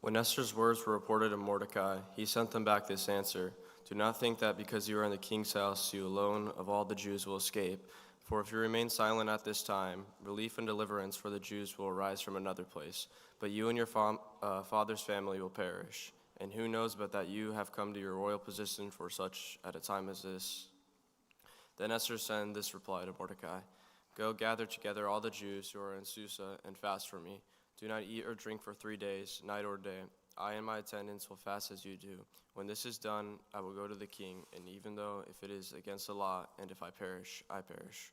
When Esther's words were reported to Mordecai, he sent them back this answer: "Do not think that because you are in the king's house, you alone of all the Jews will escape. For if you remain silent at this time, relief and deliverance for the Jews will arise from another place, but you and your father's family will perish. And who knows but that you have come to your royal position for such at a time as this?" Then Esther sent this reply to Mordecai: "Go gather together all the Jews who are in Susa and fast for me. Do not eat or drink for 3 days, night or day. I and my attendants will fast as you do. When this is done, I will go to the king, and even though if it is against the law, and if I perish, I perish."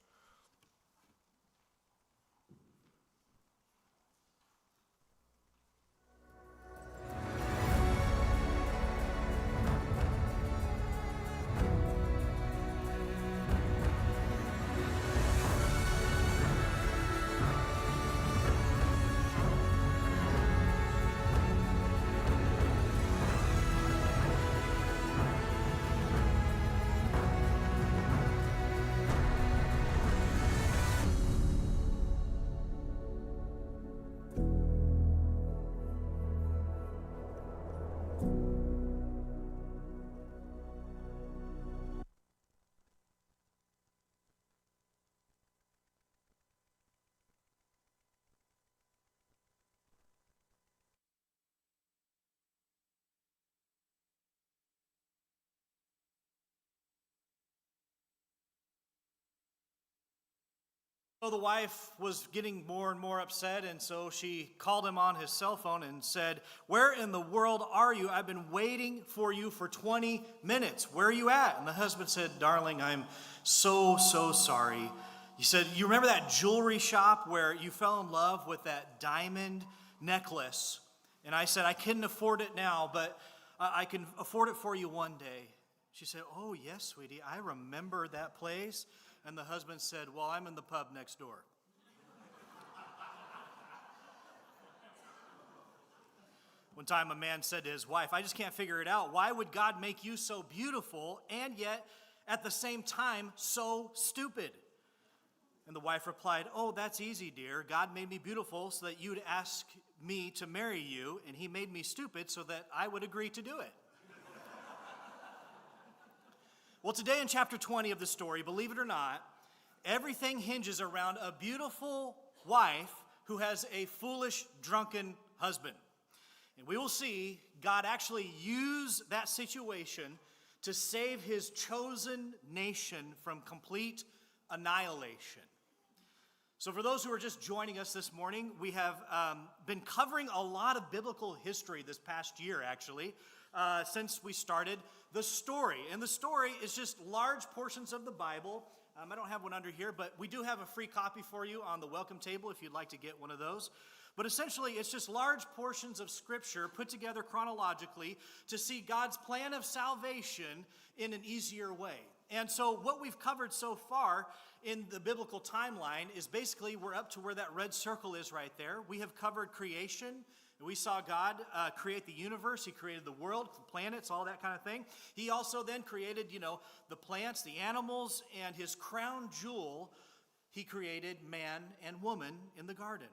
So the wife was getting more and more upset, and so she called him on his cell phone and said, "Where in the world are you? I've been waiting for you for 20 minutes. Where are you at?" And the husband said, "Darling, I'm so sorry." He said, "You remember that jewelry shop where you fell in love with that diamond necklace?" And I said, "I couldn't afford it now, but I can afford it for you one day." She said, "Oh, yes, sweetie, I remember that place." And the husband said, "Well, I'm in the pub next door." One time a man said to his wife, "I just can't figure it out. Why would God make you so beautiful and yet at the same time so stupid?" And the wife replied, "Oh, that's easy, dear. God made me beautiful so that you'd ask me to marry you, and he made me stupid so that I would agree to do it." Well, today in chapter 20 of the story, believe it or not, everything hinges around a beautiful wife who has a foolish, drunken husband. And we will see God actually use that situation to save his chosen nation from complete annihilation. So for those who are just joining us this morning, we have been covering a lot of biblical history this past year, actually, since we started the story. And the story is just large portions of the Bible. I don't have one under here, but we do have a free copy for you on the welcome table if you'd like to get one of those. But essentially, it's just large portions of Scripture put together chronologically to see God's plan of salvation in an easier way. And so what we've covered so far in the biblical timeline is basically we're up to where that red circle is right there. We have covered creation. We saw God create the universe. He created the world, the planets, all that kind of thing. He also then created, the plants, the animals, and his crown jewel, he created man and woman in the garden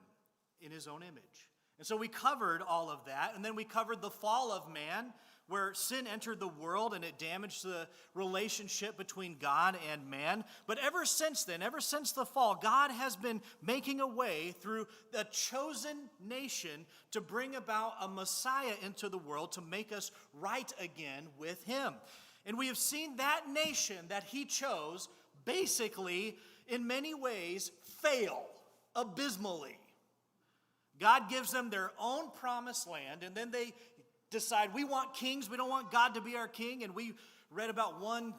in his own image. And so we covered all of that, and then we covered the fall of man, where sin entered the world and it damaged the relationship between God and man. But ever since then, ever since the fall, God has been making a way through the chosen nation to bring about a Messiah into the world to make us right again with him. And we have seen that nation that he chose basically, in many ways, fail abysmally. God gives them their own promised land, and then they decide, we want kings, we don't want God to be our king. And we read about one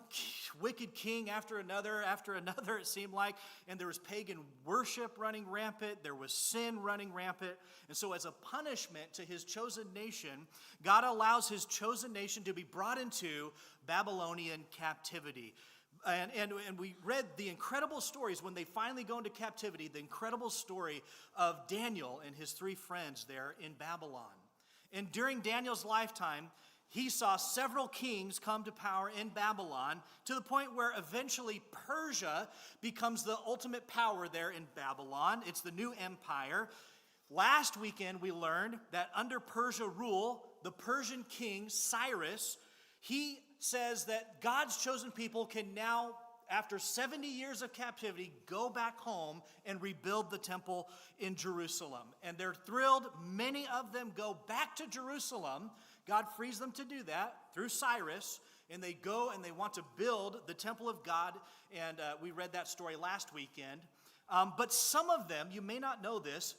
wicked king after another, it seemed like. And there was pagan worship running rampant, there was sin running rampant. And so as a punishment to his chosen nation, God allows his chosen nation to be brought into Babylonian captivity. And we read the incredible stories when they finally go into captivity, the incredible story of Daniel and his 3 friends there in Babylon. And during Daniel's lifetime, he saw several kings come to power in Babylon to the point where eventually Persia becomes the ultimate power there in Babylon. It's the new empire. Last weekend, we learned that under Persia rule, the Persian king, Cyrus, he says that God's chosen people can now, after 70 years of captivity, go back home and rebuild the temple in Jerusalem. And they're thrilled. Many of them go back to Jerusalem. God frees them to do that through Cyrus. And they go and they want to build the temple of God. And we read that story last weekend. But some of them, you may not know this,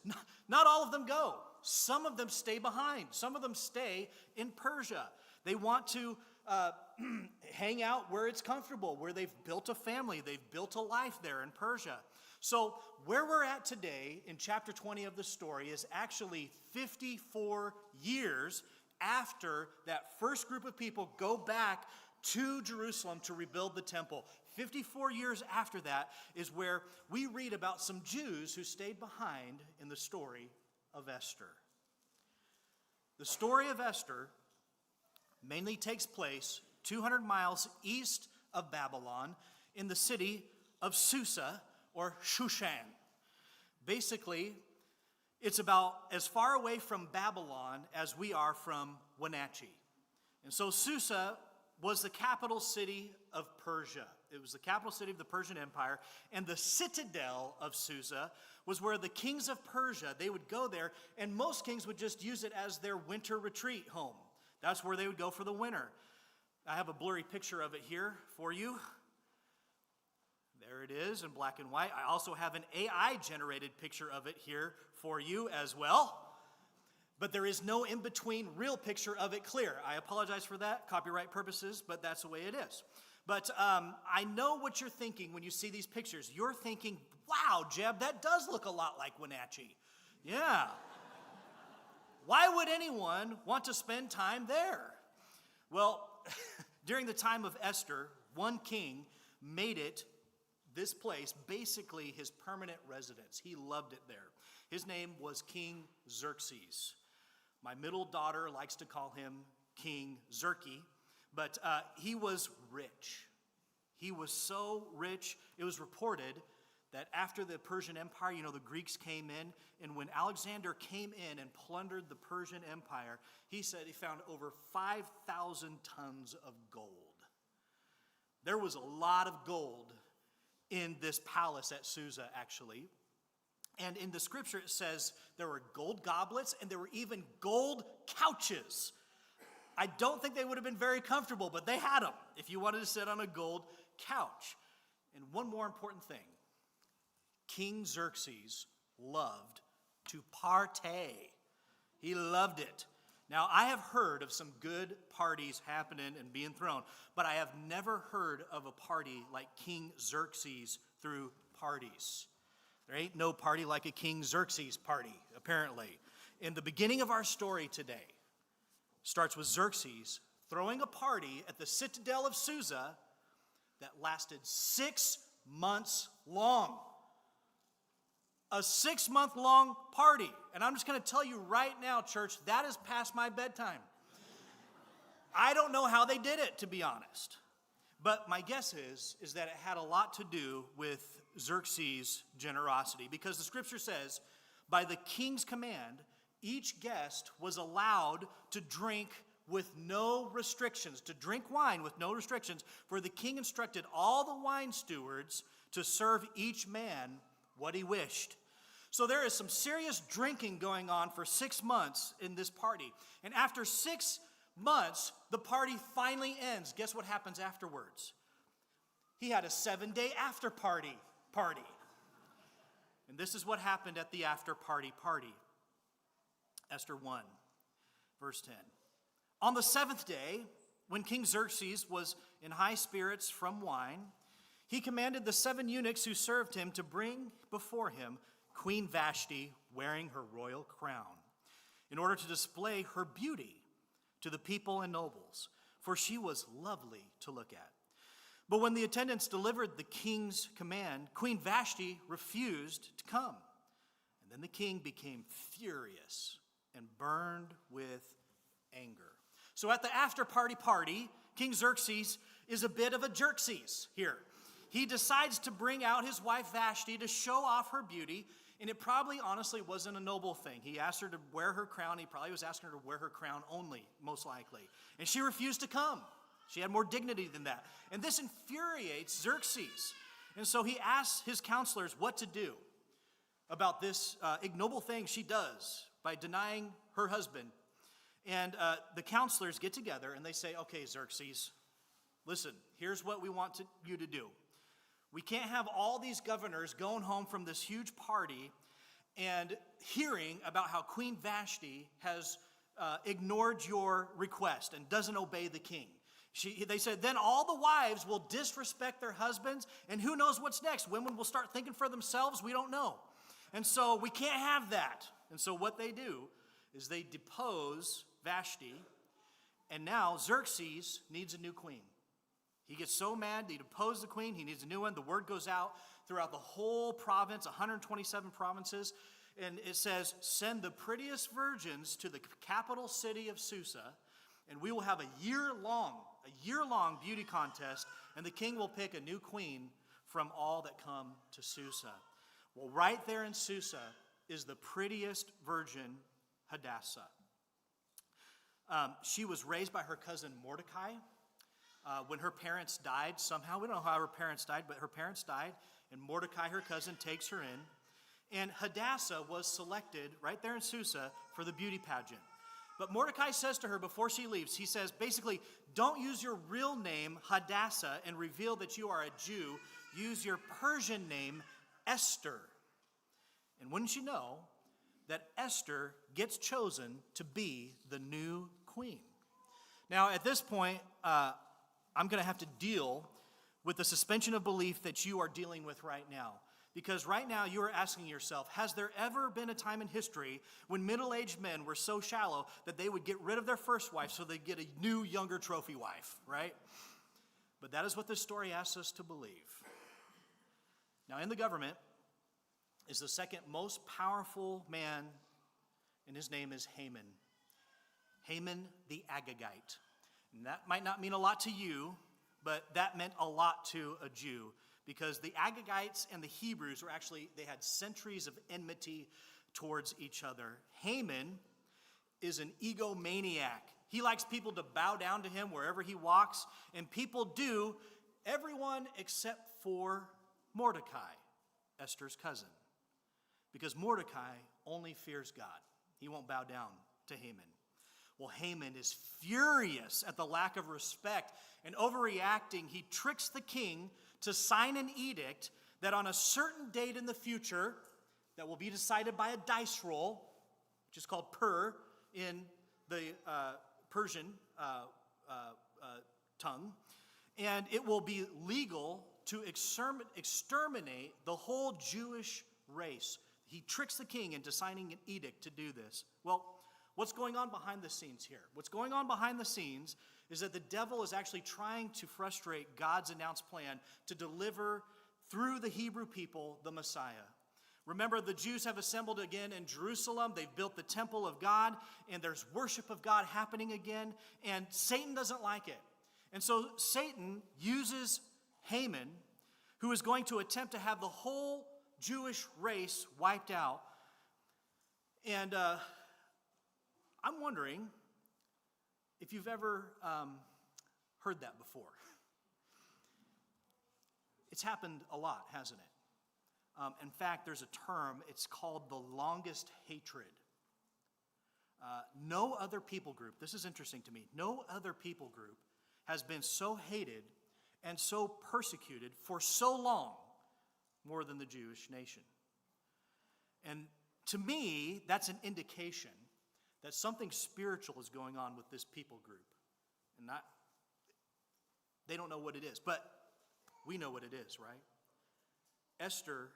not all of them go. Some of them stay behind. Some of them stay in Persia. They want to hang out where it's comfortable, where they've built a family, they've built a life there in Persia. So where we're at today in chapter 20 of the story is actually 54 years after that first group of people go back to Jerusalem to rebuild the temple. 54 years after that is where we read about some Jews who stayed behind in the story of Esther. The story of Esther mainly takes place 200 miles east of Babylon in the city of Susa or Shushan. Basically, it's about as far away from Babylon as we are from Wenatchee. And so Susa was the capital city of Persia. It was the capital city of the Persian Empire, and the citadel of Susa was where the kings of Persia, they would go there, and most kings would just use it as their winter retreat home. That's where they would go for the winter. I have a blurry picture of it here for you. There it is in black and white. I also have an AI-generated picture of it here for you as well. But there is no in-between real picture of it clear. I apologize for that, copyright purposes, but that's the way it is. But I know what you're thinking when you see these pictures. You're thinking, wow, Jeb, that does look a lot like Wenatchee. Yeah. Why would anyone want to spend time there? Well, during the time of Esther, one king made it, this place, basically his permanent residence. He loved it there. His name was King Xerxes. My middle daughter likes to call him King Xerxes, but he was rich. He was so rich, it was reported that after the Persian Empire, the Greeks came in, and when Alexander came in and plundered the Persian Empire, he said he found over 5,000 tons of gold. There was a lot of gold in this palace at Susa, actually. And in the scripture, it says there were gold goblets and there were even gold couches. I don't think they would have been very comfortable, but they had them if you wanted to sit on a gold couch. And one more important thing. King Xerxes loved to partay. He loved it. Now, I have heard of some good parties happening and being thrown, but I have never heard of a party like King Xerxes threw parties. There ain't no party like a King Xerxes party, apparently. In the beginning of our story today, starts with Xerxes throwing a party at the citadel of Susa that lasted 6 months long. A 6-month-long party. And I'm just going to tell you right now, church, that is past my bedtime. I don't know how they did it, to be honest. But my guess is that it had a lot to do with Xerxes' generosity. Because the scripture says, by the king's command, each guest was allowed to drink with no restrictions, to drink wine with no restrictions. For the king instructed all the wine stewards to serve each man what he wished. So there is some serious drinking going on for 6 months in this party. And after 6 months, the party finally ends. Guess what happens afterwards? He had a 7-day after party. And this is what happened at the after party. Esther 1, verse 10. On the 7th day, when King Xerxes was in high spirits from wine, he commanded the 7 eunuchs who served him to bring before him Queen Vashti wearing her royal crown, in order to display her beauty to the people and nobles, for she was lovely to look at. But when the attendants delivered the king's command, Queen Vashti refused to come. And then the king became furious and burned with anger. So at the after party, King Xerxes is a bit of a jerkses here. He decides to bring out his wife Vashti to show off her beauty, And it probably, honestly, wasn't a noble thing. He asked her to wear her crown. He probably was asking her to wear her crown only, most likely. And she refused to come. She had more dignity than that. And this infuriates Xerxes. And so he asks his counselors what to do about this ignoble thing she does by denying her husband. And the counselors get together and they say, okay, Xerxes, listen, here's what we want you to do. We can't have all these governors going home from this huge party and hearing about how Queen Vashti has ignored your request and doesn't obey the king. They said, then all the wives will disrespect their husbands, and who knows what's next? Women will start thinking for themselves. We don't know. And so we can't have that. And so what they do is they depose Vashti, and now Xerxes needs a new queen. He gets so mad, he deposed the queen, he needs a new one. The word goes out throughout the whole province, 127 provinces, and it says, send the prettiest virgins to the capital city of Susa, and we will have a year-long beauty contest, and the king will pick a new queen from all that come to Susa. Well, right there in Susa is the prettiest virgin, Hadassah. She was raised by her cousin Mordecai. When her parents died, somehow, we don't know how her parents died, but her parents died, and Mordecai, her cousin, takes her in. And Hadassah was selected right there in Susa for the beauty pageant. But Mordecai says to her before she leaves, he says, basically, don't use your real name, Hadassah, and reveal that you are a Jew. Use your Persian name, Esther. And wouldn't you know that Esther gets chosen to be the new queen? Now, at this point, I'm going to have to deal with the suspension of belief that you are dealing with right now. Because right now you are asking yourself, has there ever been a time in history when middle-aged men were so shallow that they would get rid of their first wife so they'd get a new, younger trophy wife, right? But that is what this story asks us to believe. Now, in the government is the second most powerful man, and his name is Haman. Haman the Agagite. And that might not mean a lot to you, but that meant a lot to a Jew, because the Agagites and the Hebrews were actually, they had centuries of enmity towards each other. Haman is an egomaniac. He likes people to bow down to him wherever he walks, and people do, everyone except for Mordecai, Esther's cousin, because Mordecai only fears God. He won't bow down to Haman. Well, Haman is furious at the lack of respect and overreacting. He tricks the king to sign an edict that on a certain date in the future, that will be decided by a dice roll, which is called pur in the Persian tongue, and it will be legal to exterminate the whole Jewish race. He tricks the king into signing an edict to do this. Well, what's going on behind the scenes here? What's going on behind the scenes is that the devil is actually trying to frustrate God's announced plan to deliver through the Hebrew people the Messiah. Remember, the Jews have assembled again in Jerusalem. They've built the temple of God, and there's worship of God happening again, and Satan doesn't like it. And so Satan uses Haman, who is going to attempt to have the whole Jewish race wiped out. And I'm wondering if you've ever heard that before. It's happened a lot, hasn't it? In fact, there's a term, it's called the longest hatred. No other people group, this is interesting to me, no other people group has been so hated and so persecuted for so long more than the Jewish nation. And to me, that's an indication that something spiritual is going on with this people group. And they don't know what it is, but we know what it is, right? Esther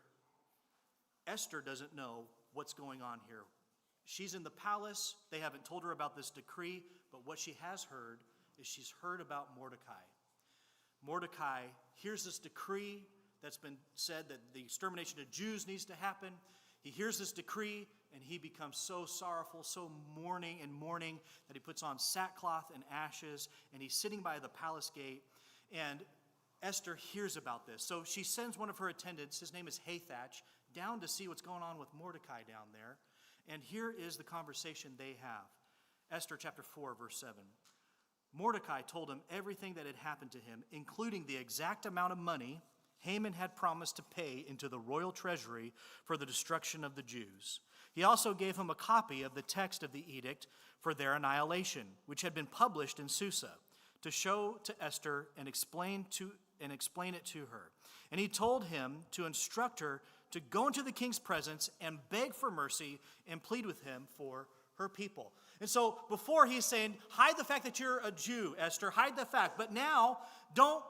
doesn't know what's going on here. She's in the palace. They haven't told her about this decree, but what she has heard is she's heard about Mordecai. Mordecai hears this decree that's been said that the extermination of Jews needs to happen. He hears this decree, and he becomes so sorrowful, so mourning that he puts on sackcloth and ashes, and he's sitting by the palace gate, and Esther hears about this. So she sends one of her attendants, his name is Hathach, down to see what's going on with Mordecai down there. And here is the conversation they have. Esther chapter 4, verse 7. Mordecai told him everything that had happened to him, including the exact amount of money Haman had promised to pay into the royal treasury for the destruction of the Jews. He also gave him a copy of the text of the edict for their annihilation, which had been published in Susa, to show to Esther and explain it to her. And he told him to instruct her to go into the king's presence and beg for mercy and plead with him for her people. And so before he's saying, hide the fact that you're a Jew, Esther, hide the fact. But now, don't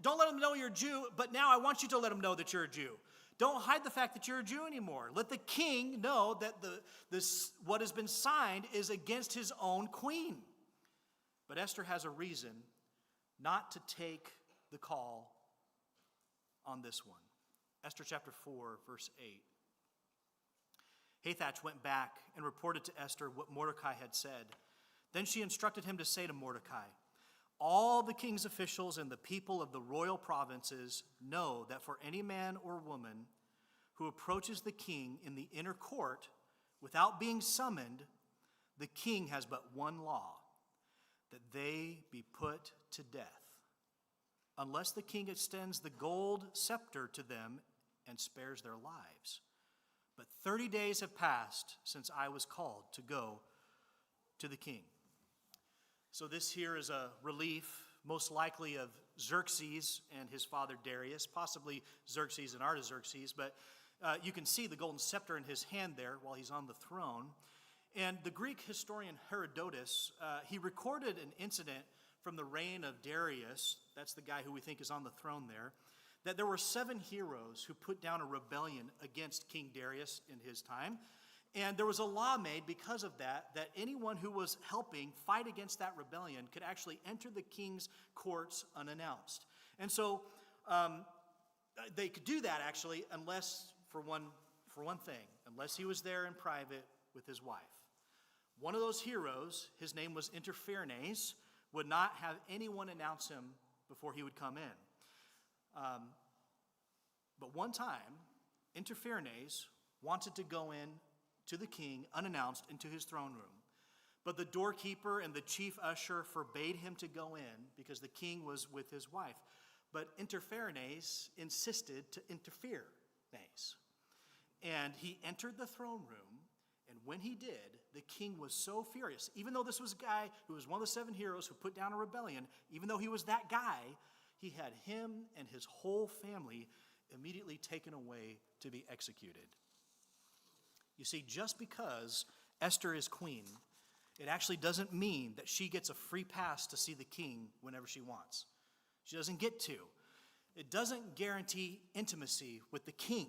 let them know you're a Jew, but now I want you to let them know that you're a Jew. Don't hide the fact that you're a Jew anymore. Let the king know that what has been signed is against his own queen. But Esther has a reason not to take the call on this one. Esther chapter 4, verse 8. Hathach went back and reported to Esther what Mordecai had said. Then she instructed him to say to Mordecai, all the king's officials and the people of the royal provinces know that for any man or woman who approaches the king in the inner court without being summoned, the king has but one law, that they be put to death, unless the king extends the gold scepter to them and spares their lives. But 30 days have passed since I was called to go to the king. So this here is a relief, most likely of Xerxes and his father Darius, possibly Xerxes and Artaxerxes, but you can see the golden scepter in his hand there while he's on the throne. And the Greek historian Herodotus, he recorded an incident from the reign of Darius, that's the guy who we think is on the throne there, that there were 7 heroes who put down a rebellion against King Darius in his time. And there was a law made because of that anyone who was helping fight against that rebellion could actually enter the king's courts unannounced. And so they could do that actually unless, for one thing, unless he was there in private with his wife. One of those heroes, his name was Interfernes, would not have anyone announce him before he would come in. But one time, Interfernes wanted to go in to the king unannounced into his throne room. But the doorkeeper and the chief usher forbade him to go in because the king was with his wife. But Interfernes insisted to interfere. And he entered the throne room, and when he did, the king was so furious. Even though this was a guy who was one of the 7 heroes who put down a rebellion, even though he was that guy, he had him and his whole family immediately taken away to be executed. You see, just because Esther is queen, it actually doesn't mean that she gets a free pass to see the king whenever she wants. She doesn't get to. It doesn't guarantee intimacy with the king.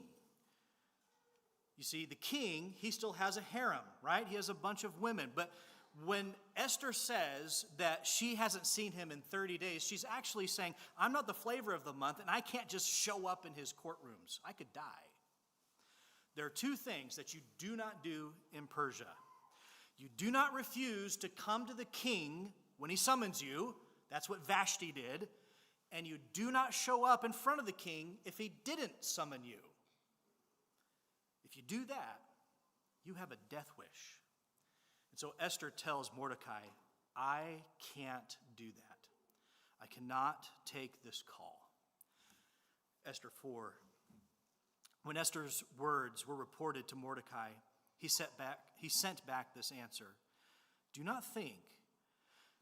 You see, the king, he still has a harem, right? He has a bunch of women. But when Esther says that she hasn't seen him in 30 days, she's actually saying, I'm not the flavor of the month, and I can't just show up in his courtrooms. I could die. There are 2 things that you do not do in Persia. You do not refuse to come to the king when he summons you. That's what Vashti did. And you do not show up in front of the king if he didn't summon you. If you do that, you have a death wish. And so Esther tells Mordecai, I can't do that. I cannot take this call. Esther 4. When Esther's words were reported to Mordecai, he sent back this answer. Do not think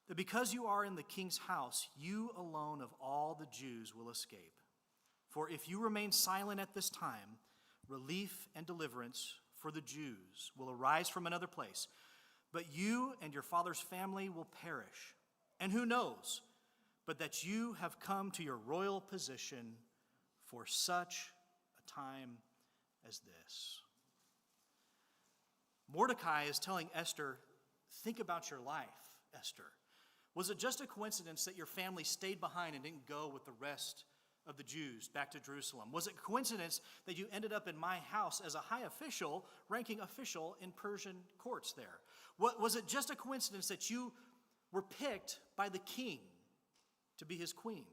that because you are in the king's house, you alone of all the Jews will escape. For if you remain silent at this time, relief and deliverance for the Jews will arise from another place. But you and your father's family will perish. And who knows, but that you have come to your royal position for such a time as this. Mordecai is telling Esther, think about your life, Esther. Was it just a coincidence that your family stayed behind and didn't go with the rest of the Jews back to Jerusalem? Was it a coincidence that you ended up in my house as a high official, ranking official in Persian courts there? Was it just a coincidence that you were picked by the king to be his queen?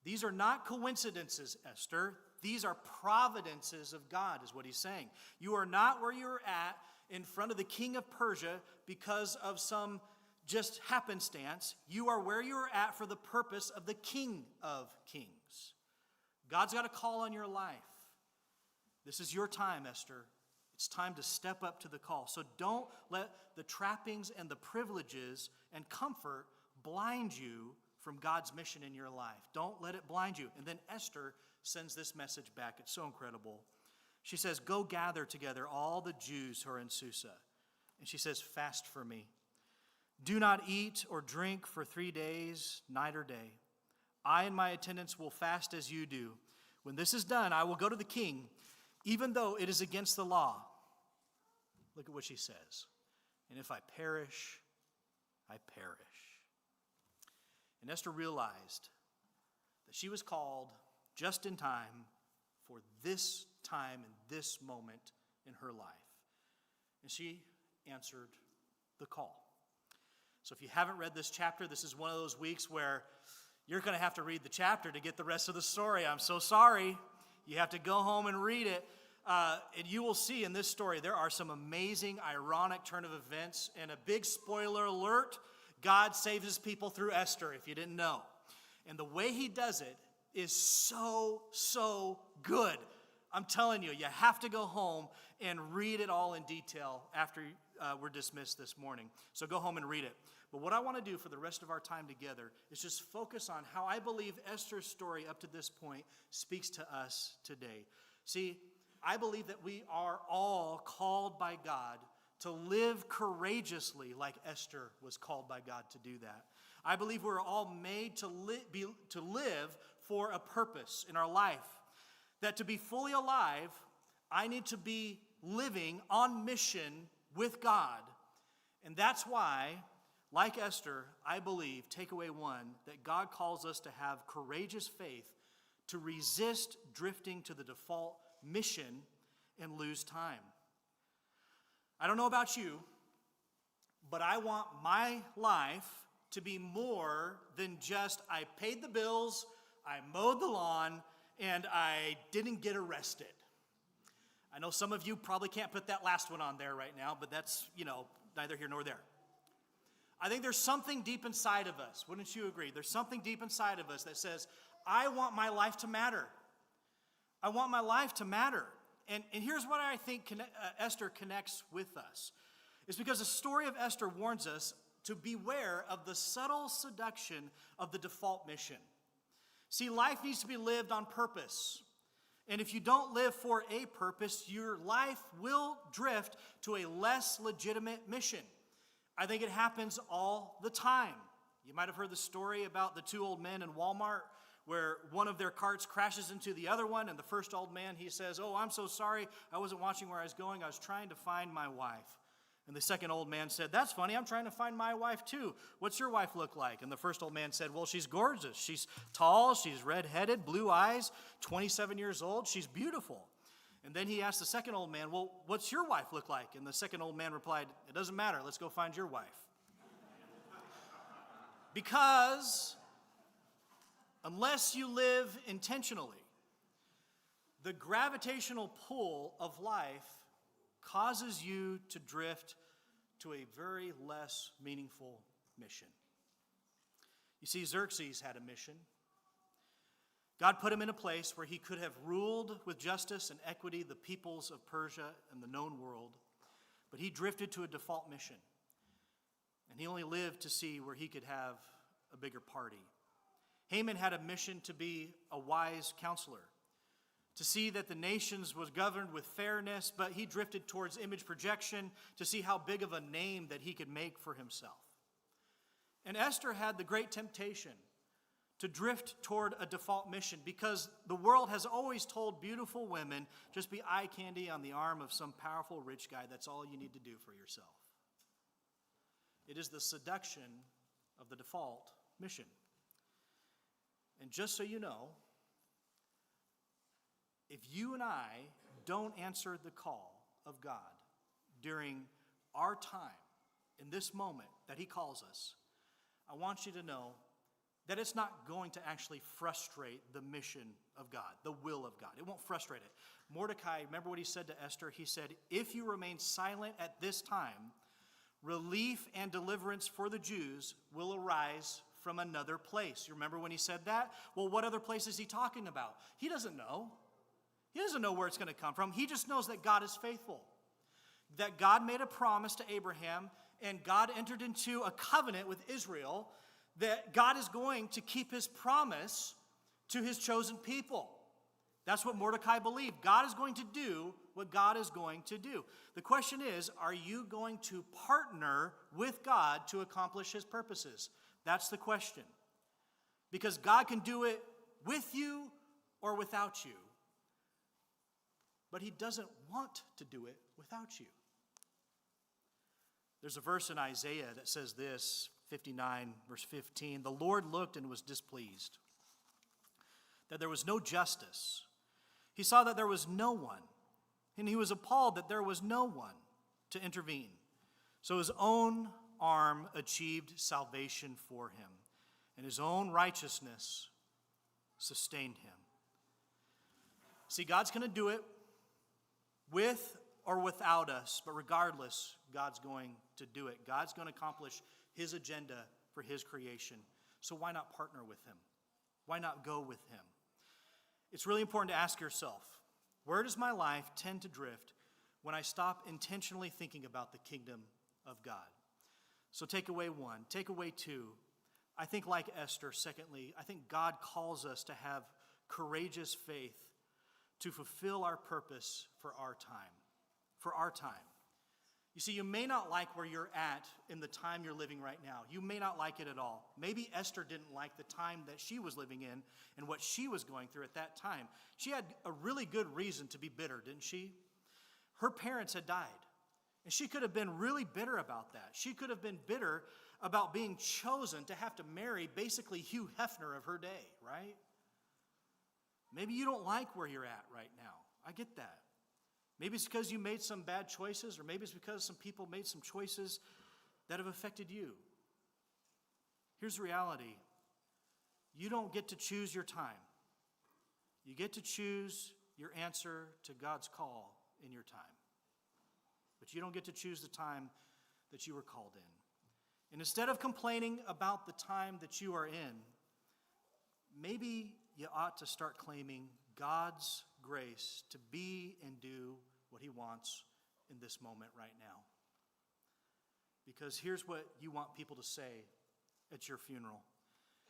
These are not coincidences, Esther. These are providences of God, is what he's saying. You are not where you're at in front of the king of Persia because of some just happenstance. You are where you're at for the purpose of the King of Kings. God's got a call on your life. This is your time, Esther. It's time to step up to the call. So don't let the trappings and the privileges and comfort blind you from God's mission in your life. Don't let it blind you. And then Esther sends this message back. It's so incredible. She says, go gather together all the Jews who are in Susa. And she says, fast for me. Do not eat or drink for 3 days, night or day. I and my attendants will fast as you do. When this is done, I will go to the king, even though it is against the law. Look at what she says. And if I perish, I perish. And Esther realized that she was called just in time for this time and this moment in her life. And she answered the call. So if you haven't read this chapter, this is one of those weeks where you're going to have to read the chapter to get the rest of the story. I'm so sorry. You have to go home and read it. And you will see in this story there are some amazing, ironic turn of events. And a big spoiler alert, God saves his people through Esther, if you didn't know. And the way he does it is so good. I'm telling you, you have to go home and read it all in detail after we're dismissed this morning. So go home and read it. But what I want to do for the rest of our time together is just focus on how I believe Esther's story up to this point speaks to us today. See, I believe that we are all called by God to live courageously like Esther was called by God to do that. I believe we're all made to live for a purpose in our life. That to be fully alive, I need to be living on mission with God. And that's why, like Esther, I believe, takeaway one, that God calls us to have courageous faith to resist drifting to the default mission and lose time. I don't know about you, but I want my life to be more than just I paid the bills, I mowed the lawn, and I didn't get arrested. I know some of you probably can't put that last one on there right now, but that's, neither here nor there. I think there's something deep inside of us. Wouldn't you agree? There's something deep inside of us that says, I want my life to matter. I want my life to matter. And here's what I think Esther connects with us. It's because the story of Esther warns us to beware of the subtle seduction of the default mission. See, life needs to be lived on purpose. And if you don't live for a purpose, your life will drift to a less legitimate mission. I think it happens all the time. You might have heard the story about the two old men in Walmart where one of their carts crashes into the other one, and the first old man, he says, "Oh, I'm so sorry. I wasn't watching where I was going. I was trying to find my wife." And the second old man said, "That's funny. I'm trying to find my wife too. What's your wife look like?" And the first old man said, "Well, she's gorgeous. She's tall. She's red-headed, blue eyes, 27 years old. She's beautiful." And then he asked the second old man, "Well, what's your wife look like?" And the second old man replied, "It doesn't matter. Let's go find your wife." Because unless you live intentionally, the gravitational pull of life causes you to drift to a very less meaningful mission. You see, Xerxes had a mission. God put him in a place where he could have ruled with justice and equity the peoples of Persia and the known world, but he drifted to a default mission. And he only lived to see where he could have a bigger party. Haman had a mission to be a wise counselor, to see that the nations was governed with fairness, but he drifted towards image projection to see how big of a name that he could make for himself. And Esther had the great temptation to drift toward a default mission because the world has always told beautiful women, just be eye candy on the arm of some powerful rich guy. That's all you need to do for yourself. It is the seduction of the default mission. And just so you know, if you and I don't answer the call of God during our time, in this moment that he calls us, I want you to know that it's not going to actually frustrate the mission of God, the will of God. It won't frustrate it. Mordecai, remember what he said to Esther? He said, if you remain silent at this time, relief and deliverance for the Jews will arise from another place. You remember when he said that? Well, what other place is he talking about? He doesn't know. He doesn't know where it's going to come from. He just knows that God is faithful, that God made a promise to Abraham, and God entered into a covenant with Israel, that God is going to keep his promise to his chosen people. That's what Mordecai believed. God is going to do what God is going to do. The question is, are you going to partner with God to accomplish his purposes? That's the question. Because God can do it with you or without you. But he doesn't want to do it without you. There's a verse in Isaiah that says this, 59, verse 15. The Lord looked and was displeased, that there was no justice. He saw that there was no one, and he was appalled that there was no one to intervene. So his own arm achieved salvation for him, and his own righteousness sustained him. See, God's going to do it with or without us, but regardless, God's going to do it. God's going to accomplish his agenda for his creation. So why not partner with him? Why not go with him? It's really important to ask yourself, where does my life tend to drift when I stop intentionally thinking about the kingdom of God? So takeaway one. Takeaway two, I think like Esther, secondly, I think God calls us to have courageous faith to fulfill our purpose for our time. For our time. You see, you may not like where you're at in the time you're living right now. You may not like it at all. Maybe Esther didn't like the time that she was living in and what she was going through at that time. She had a really good reason to be bitter, didn't she? Her parents had died, and she could have been really bitter about that. She could have been bitter about being chosen to have to marry basically Hugh Hefner of her day, right? Maybe you don't like where you're at right now. I get that. Maybe it's because you made some bad choices, or maybe it's because some people made some choices that have affected you. Here's the reality. You don't get to choose your time. You get to choose your answer to God's call in your time. But you don't get to choose the time that you were called in. And instead of complaining about the time that you are in, maybe you ought to start claiming God's grace to be and do what he wants in this moment right now. Because here's what you want people to say at your funeral.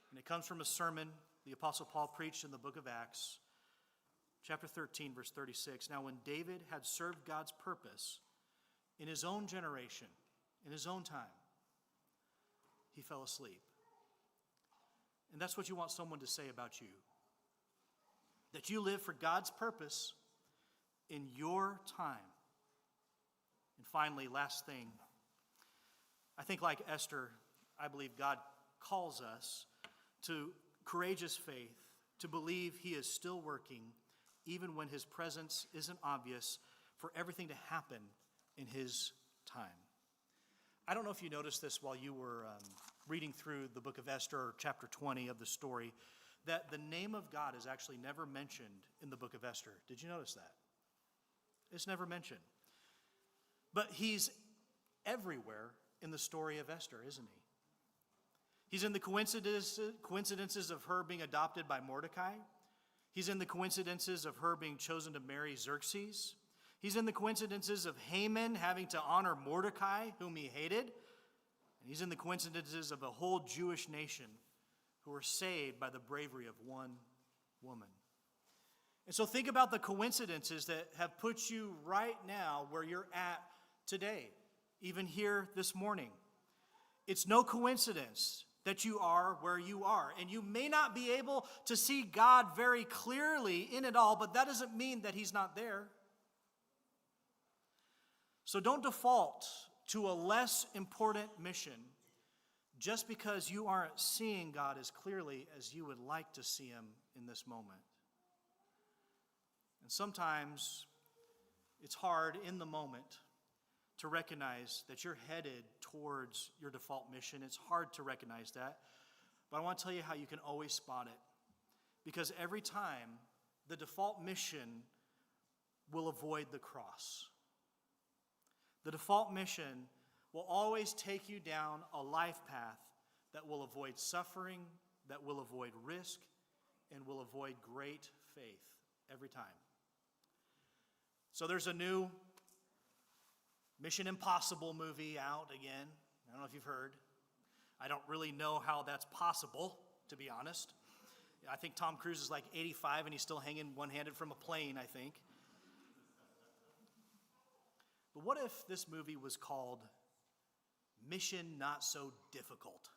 And it comes from a sermon the Apostle Paul preached in the book of Acts, chapter 13, verse 36. Now when David had served God's purpose in his own generation, in his own time, he fell asleep. And that's what you want someone to say about you. That you live for God's purpose in your time. And finally, last thing, I think like Esther, I believe God calls us to courageous faith, to believe he is still working, even when his presence isn't obvious, for everything to happen in his time. I don't know if you noticed this while you were reading through the book of Esther, or chapter 20 of the story, that the name of God is actually never mentioned in the book of Esther. Did you notice that? It's never mentioned. But he's everywhere in the story of Esther, isn't he? He's in the coincidences of her being adopted by Mordecai. He's in the coincidences of her being chosen to marry Xerxes. He's in the coincidences of Haman having to honor Mordecai, whom he hated. And he's in the coincidences of a whole Jewish nation who were saved by the bravery of one woman. And so think about the coincidences that have put you right now where you're at today, even here this morning. It's no coincidence that you are where you are. And you may not be able to see God very clearly in it all, but that doesn't mean that he's not there. So don't default to a less important mission just because you aren't seeing God as clearly as you would like to see him in this moment. And sometimes it's hard in the moment to recognize that you're headed towards your default mission. It's hard to recognize that. But I want to tell you how you can always spot it. Because every time, the default mission will avoid the cross. The default mission will always take you down a life path that will avoid suffering, that will avoid risk, and will avoid great faith every time. So there's a new Mission Impossible movie out again. I don't know if you've heard. I don't really know how that's possible, to be honest. I think Tom Cruise is like 85 and he's still hanging one-handed from a plane, I think. But what if this movie was called Mission Not So Difficult?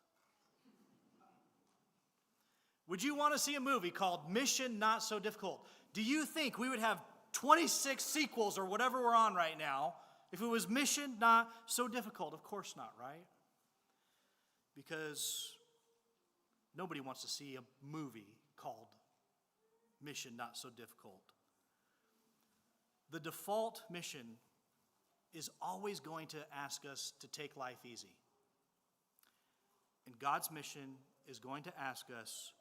Would you want to see a movie called Mission Not So Difficult? Do you think we would have 26 sequels or whatever we're on right now if it was Mission Not So Difficult? Of course not, right? Because nobody wants to see a movie called Mission Not So Difficult. The default mission is always going to ask us to take life easy. And God's mission is going to ask us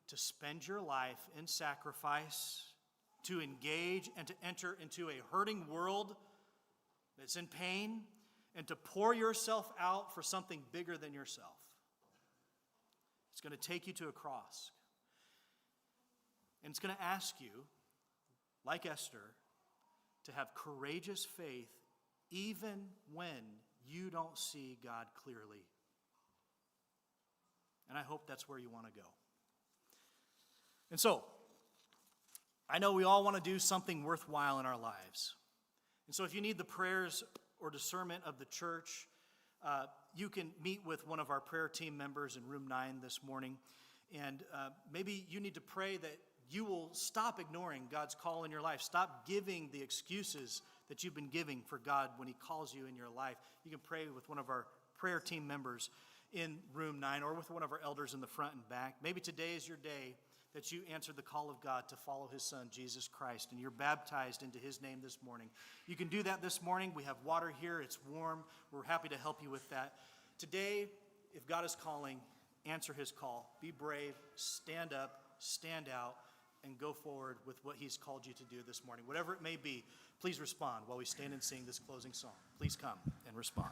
to spend your life in sacrifice, to engage and to enter into a hurting world that's in pain, and to pour yourself out for something bigger than yourself. It's going to take you to a cross. And it's going to ask you, like Esther, to have courageous faith even when you don't see God clearly. And I hope that's where you want to go. And so, I know we all want to do something worthwhile in our lives. And so if you need the prayers or discernment of the church, you can meet with one of our prayer team members in room 9 this morning. And maybe you need to pray that you will stop ignoring God's call in your life. Stop giving the excuses that you've been giving for God when he calls you in your life. You can pray with one of our prayer team members in room 9 or with one of our elders in the front and back. Maybe today is your day that you answered the call of God to follow his son, Jesus Christ, and you're baptized into his name this morning. You can do that this morning. We have water here. It's warm. We're happy to help you with that. Today, if God is calling, answer his call. Be brave, stand up, stand out, and go forward with what he's called you to do this morning. Whatever it may be, please respond while we stand and sing this closing song. Please come and respond.